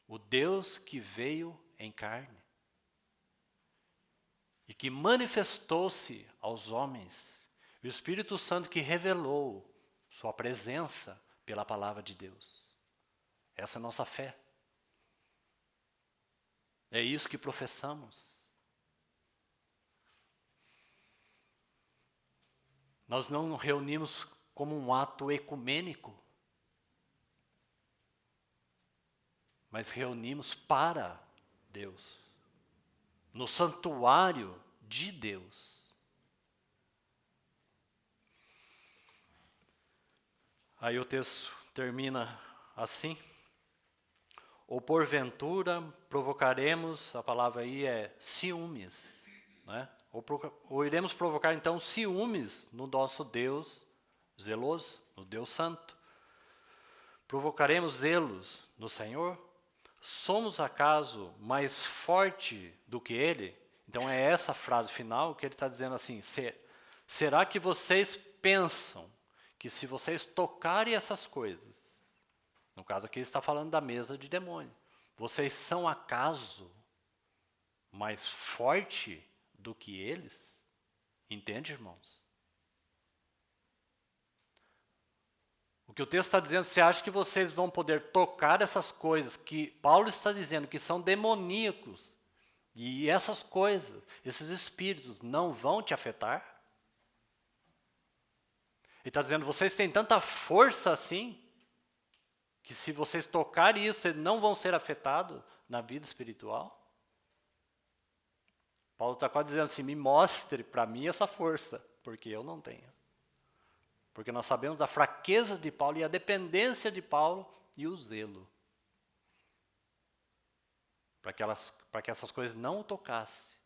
O Deus que veio em carne. E que manifestou-se aos homens. E o Espírito Santo que revelou sua presença pela palavra de Deus. Essa é a nossa fé. É isso que professamos. Nós não nos reunimos como um ato ecumênico, mas reunimos para Deus, no santuário de Deus. Aí o texto termina assim. Ou porventura provocaremos, a palavra aí é ciúmes, né? Ou iremos provocar então ciúmes no nosso Deus zeloso, no Deus santo. Provocaremos zelos no Senhor? Somos acaso mais forte do que Ele? Então é essa frase final que ele está dizendo assim, será que vocês pensam que se vocês tocarem essas coisas, no caso aqui ele está falando da mesa de demônio, vocês são acaso mais forte do que eles? Entende, irmãos? O que o texto está dizendo, você acha que vocês vão poder tocar essas coisas que Paulo está dizendo que são demoníacos, e essas coisas, esses espíritos não vão te afetar? Ele está dizendo, vocês têm tanta força assim, que se vocês tocarem isso, vocês não vão ser afetados na vida espiritual? Paulo está quase dizendo assim, me mostre para mim essa força, porque eu não tenho. porque nós sabemos da fraqueza de Paulo e a dependência de Paulo e o zelo. Para que essas coisas não o tocassem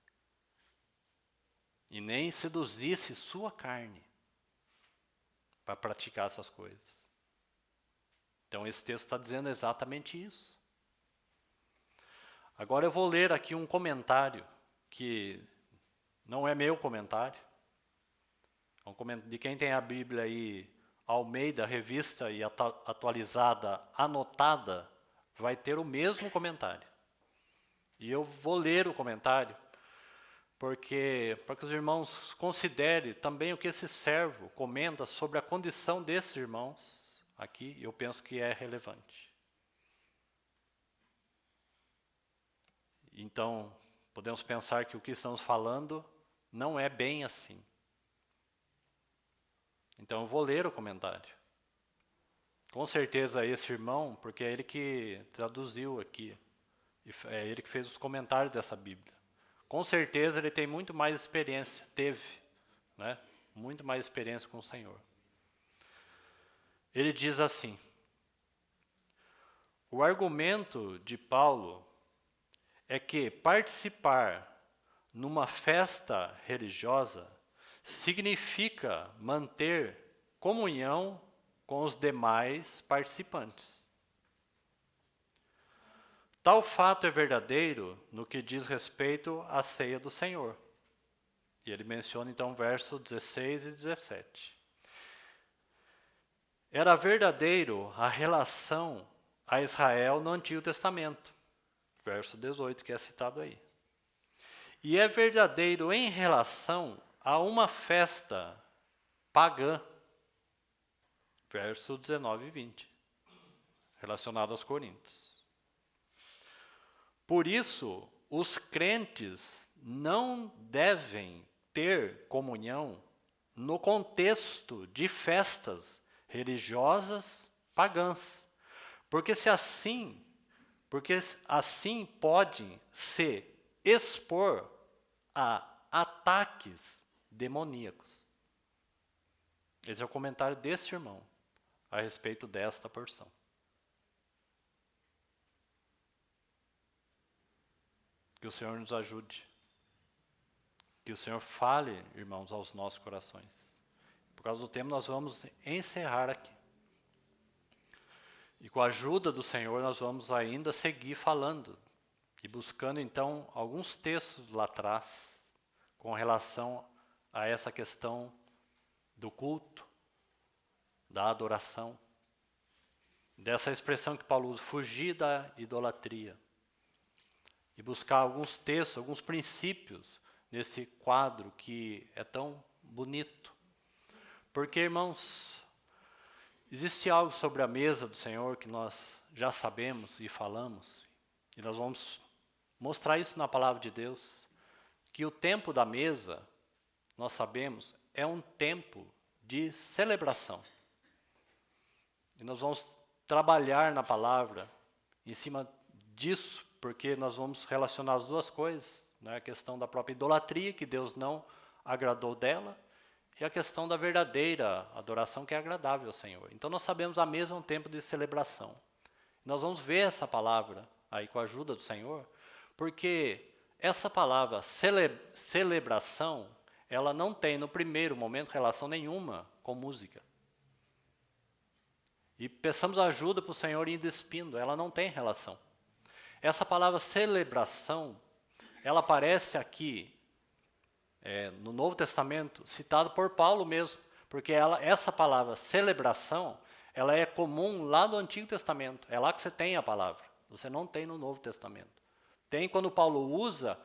e nem seduzisse sua carne para praticar essas coisas. Então esse texto está dizendo exatamente isso. Agora eu vou ler aqui um comentário que não é meu comentário. É um comentário de quem tem a Bíblia aí, Almeida, revista e atualizada, anotada, vai ter o mesmo comentário. E eu vou ler o comentário, para que os irmãos considerem também o que esse servo comenta sobre a condição desses irmãos. Aqui eu penso que é relevante. Então, podemos pensar que o que estamos falando não é bem assim. Então eu vou ler o comentário. Com certeza esse irmão, porque é ele que traduziu aqui, é ele que fez os comentários dessa Bíblia. Com certeza ele tem muito mais experiência, né? Muito mais experiência com o Senhor. Ele diz assim: o argumento de Paulo é que participar numa festa religiosa significa manter comunhão com os demais participantes. Tal fato é verdadeiro no que diz respeito à ceia do Senhor. E ele menciona então versos 16 e 17. Era verdadeiro a relação a Israel no Antigo Testamento. Verso 18, que é citado aí. E é verdadeiro em relação a uma festa pagã. Verso 19 e 20. Relacionado aos Coríntios. Por isso, os crentes não devem ter comunhão no contexto de festas religiosas pagãs, porque assim podem se expor a ataques demoníacos. Esse é o comentário desse irmão a respeito desta porção. Que o Senhor nos ajude. Que o Senhor fale, irmãos, aos nossos corações. Por causa do tempo, nós vamos encerrar aqui. E com a ajuda do Senhor, nós vamos ainda seguir falando e buscando, então, alguns textos lá atrás com relação a essa questão do culto, da adoração, dessa expressão que Paulo usa, fugir da idolatria. E buscar alguns textos, alguns princípios nesse quadro que é tão bonito. Porque, irmãos, existe algo sobre a mesa do Senhor que nós já sabemos e falamos, e nós vamos mostrar isso na palavra de Deus, que o tempo da mesa, nós sabemos, é um tempo de celebração. E nós vamos trabalhar na palavra em cima disso, porque nós vamos relacionar as duas coisas, né? A questão da própria idolatria, que Deus não agradou dela, e a questão da verdadeira adoração, que é agradável ao Senhor. Então nós sabemos a mesa é um tempo de celebração. Nós vamos ver essa palavra aí com a ajuda do Senhor, porque essa palavra celebração, ela não tem no primeiro momento relação nenhuma com música. E peçamos ajuda para o Senhor ir despindo, ela não tem relação. Essa palavra celebração, ela aparece aqui no Novo Testamento, citado por Paulo mesmo, porque essa palavra celebração, ela é comum lá no Antigo Testamento, é lá que você tem a palavra, você não tem no Novo Testamento. Tem quando Paulo usa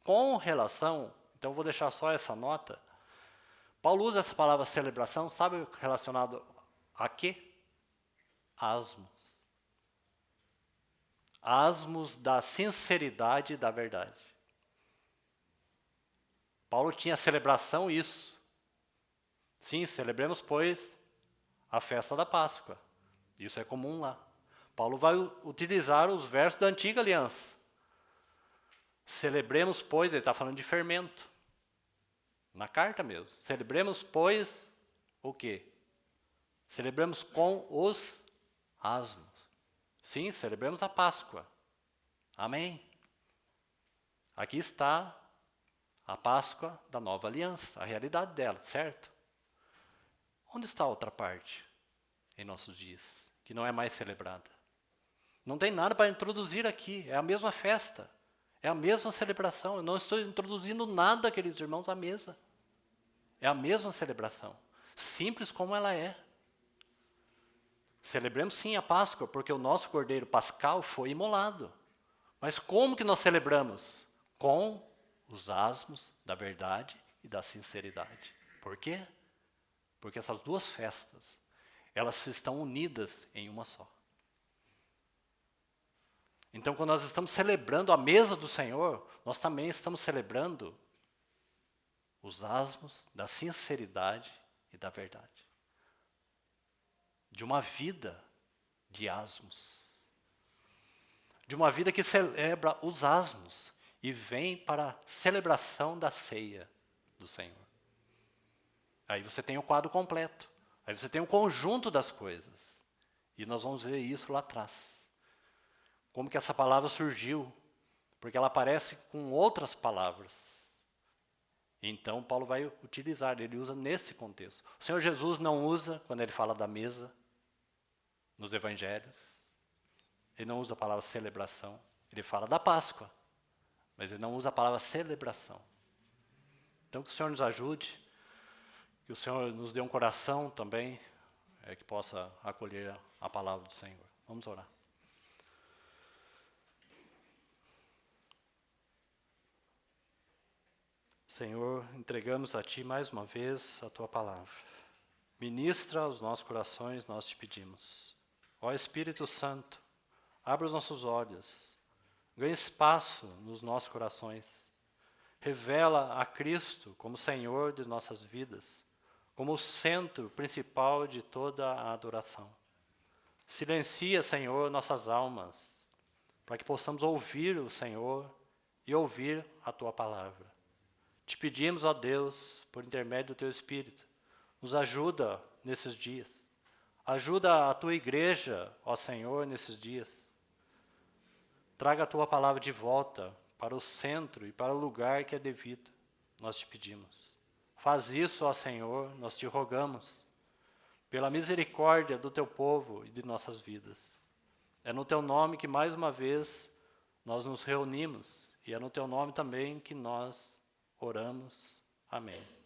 com relação, então eu vou deixar só essa nota, Paulo usa essa palavra celebração, sabe relacionado a quê? Asmos. Asmos da sinceridade e da verdade. Paulo tinha celebração isso. Sim, celebremos, pois, a festa da Páscoa. Isso é comum lá. Paulo vai utilizar os versos da antiga aliança. Celebremos, pois, ele está falando de fermento. Na carta mesmo. Celebremos, pois, o quê? Celebramos com os asmos. Sim, celebramos a Páscoa. Amém? Aqui está a Páscoa da nova aliança, a realidade dela, certo? Onde está a outra parte em nossos dias, que não é mais celebrada? Não tem nada para introduzir aqui, é a mesma festa, é a mesma celebração. Eu não estou introduzindo nada, queridos irmãos, à mesa. É a mesma celebração, simples como ela é. Celebramos sim a Páscoa, porque o nosso Cordeiro Pascal foi imolado. Mas como que nós celebramos? Com os asmos da verdade e da sinceridade. Por quê? Porque essas duas festas, elas estão unidas em uma só. Então, quando nós estamos celebrando a mesa do Senhor, nós também estamos celebrando os asmos da sinceridade e da verdade. De uma vida de asmos. De uma vida que celebra os asmos e vem para a celebração da ceia do Senhor. Aí você tem o quadro completo. Aí você tem o conjunto das coisas. E nós vamos ver isso lá atrás. Como que essa palavra surgiu. Porque ela aparece com outras palavras. Então Paulo vai utilizar, ele usa nesse contexto. O Senhor Jesus não usa, quando ele fala da mesa, nos evangelhos. Ele não usa a palavra celebração. Ele fala da Páscoa. Mas ele não usa a palavra celebração. Então que o Senhor nos ajude. Que o Senhor nos dê um coração também, que possa acolher a palavra do Senhor. Vamos orar. Senhor, entregamos a Ti mais uma vez a Tua palavra. Ministra aos nossos corações, nós te pedimos. Ó Espírito Santo, abra os nossos olhos, ganhe espaço nos nossos corações. Revela a Cristo como Senhor de nossas vidas, como o centro principal de toda a adoração. Silencia, Senhor, nossas almas, para que possamos ouvir o Senhor e ouvir a Tua palavra. Te pedimos, ó Deus, por intermédio do Teu Espírito, nos ajuda nesses dias. Ajuda a Tua igreja, ó Senhor, nesses dias. Traga a Tua palavra de volta para o centro e para o lugar que é devido. Nós te pedimos. Faz isso, ó Senhor, nós te rogamos, pela misericórdia do Teu povo e de nossas vidas. É no Teu nome que mais uma vez nós nos reunimos, e é no Teu nome também que nós oramos. Amém.